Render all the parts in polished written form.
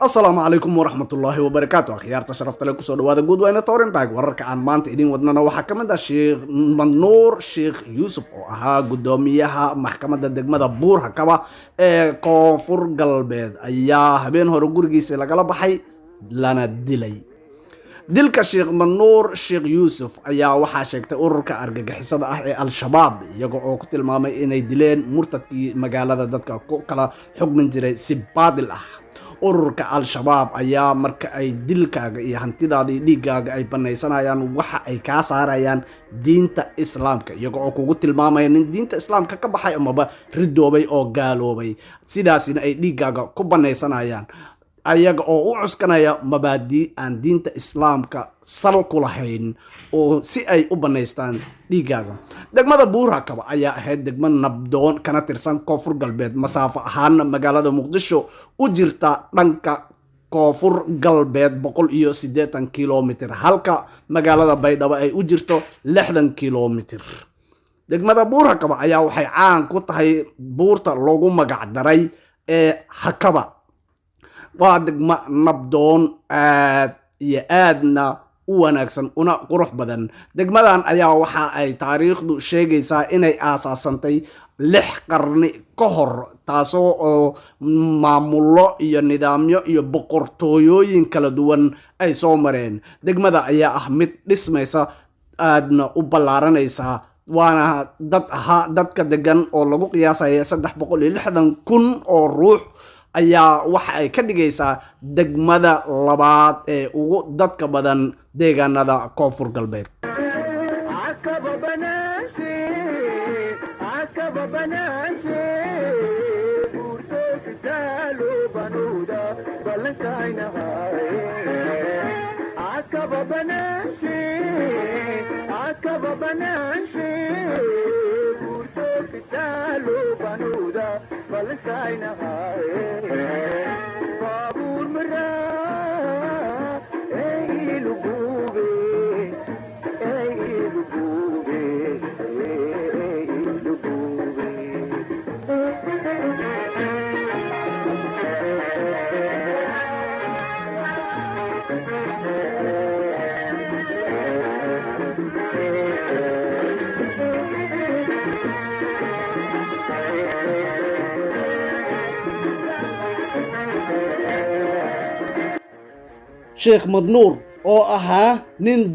السلام عليكم ورحمة الله وبركاته. أخيارتا شرفت لكم سو دواada guud wayna toorin baag wararka aan maanta idin wadnana waxa kamid ah Sheekh Madnuur Sheekh Yusuf oo ahaa gudoomiyaha maxkamadda degmada Buur-Hakaba ee Koonfur Galbeed ayaa habeen hore gurigiisa lagala baxay lana dilay. dilka Sheekh Madnuur Sheekh Yusuf ayaa waxa sheegtay ururka argagixisada ah ee Al-Shabaab iyaga oo ku tilmaamay inay dileen murtadkii magaalada dadka ku kala xugmin jiray si baadil ah. ururka Al-Shabaab ayaa marka ay dilkaaga iyo hantidaadii dhiigaaga ay banaysanayaan waxa ay ka saarayaan diinta Islaamka iyaga oo kugu tilmaamaya in diinta Islaamka ka baxay amaba ridoobay oo gaaloobay sidaasina ay dhiigaaga ku banaysanayaan ayaga oo u cuskanaya mabaadi aan diinta Islaamka sal ku lahayn oo si ay u banaystaan dhiigaaga. degmada Buur-Hakaba ayaa ahayd degmo nabdoon kana tirsan Koonfur Galbeed masaafo ahaan magaalada Muqdisho u jirta dhanka Koonfur Galbeed 180 kilomitir halka magaalada Baydhabo ay u jirto 60 kilomitir. degmada Buur-Hakaba ayaa waxay caan ku tahay buurta loogu magac daray ee Hakaba. waa degmo nabdoon aad iyo aadna u wanaagsan una qurux badan. degmadan ayaa waxa ay taariikhdu sheegaysaa inay aasaasantay 6 qarni ka hor taasoo oo maamulo iyo nidaamyo iyo boqortooyooyin kala duwan ay soo mareen. degmada ayaa ah mid dhismaysa aadna u ballaaranaysa waana dadka degan oo lagu qiyaasaya 360,000 oo ruux ayaa waxa ay ka dhigaysaa degmada labaad ee ugu dadka badan deegaanada Koonfur Galbeed. Sheekh Madnuur oo ahaa nin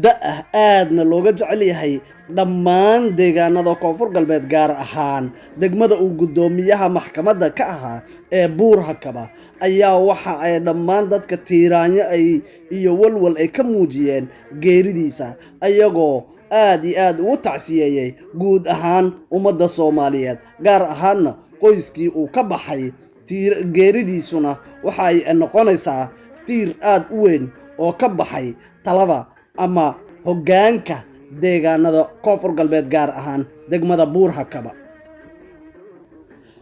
aadna looga jecel yahay dhammaan deegaanada Koonfur Galbeed gaar ahaan degmada uu gudoomiyaha maxkamadda ka ahaa ee Buur-Hakaba ayaa waxa ay dhammaan dadka tiiraanyo ay iyo walwal ay ka muujiyeen geeridiisa ayagoo aad iyo aad ugu tacsiyeeyay guud ahaan ummadda Soomaaliyeed gaar ahaan qoyskii uu ka baxay geeridiisuna waxa ay noqonaysaa tiir aad u weyn oo ka baxay talada ama hoggaanka deegaanada Koonfur Galbeed gaar ahaan degmada Buur-Hakaba.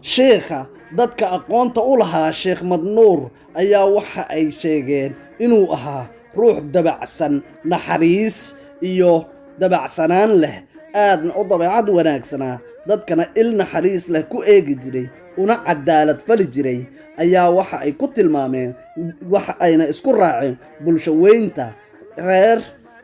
sheekha dadka aqoonta u lahaa Sheekh Madnuur ayaa waxa ay sheegeen inuu ahaa ruux dabacsan naxariis iyo dabacsanaan leh aadna u dabeecad wanaagsanaa dadkana il naxariis leh ku eegi jiray una cadaalad fali jiray ayaa waxa ay ku tilmaameen waxa ayna isku raaceen bulsho weynta reer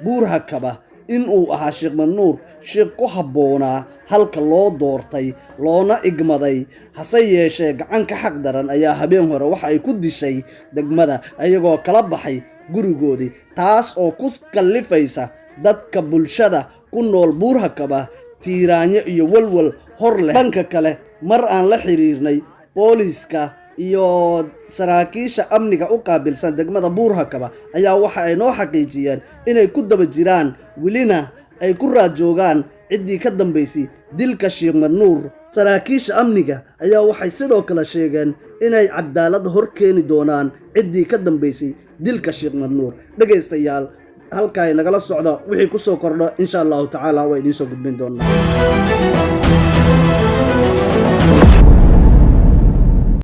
Buur-Hakaba inuu ahaa Sheekh Madnuur sheekh ku habboonaa halka loo doortay loona igmaday hase yeeshee gacanka xaq daran ayaa habeen hore waxa ay ku dishay degmada ayagoo kala baxay gurigoodii taas oo ku kallifaysa dadka bulshada ku nool Buur-Hakaba tiiraanyo iyo walwal hor leh. dhanka kale mar aan la xiriirnay booliska iyo saraakiisha amniga u qaabilsan degmada Buur-Hakaba ayaa waxa ay noo xaqiijiyeen inay ku daba jiraan welina ay ku raajoogaan ciddii ka dambeysay dilka Sheekh Madnuur. saraakiisha amniga ayaa waxay sidoo kale sheegeen inay cadaalad hor keeni doonaan ciddii ka dambeysay dilka Sheekh Madnuur. dhageystayaal halka ay nagala socda wixii ku soo kordho insha Allah taala waa idin soo gudbin doonaa.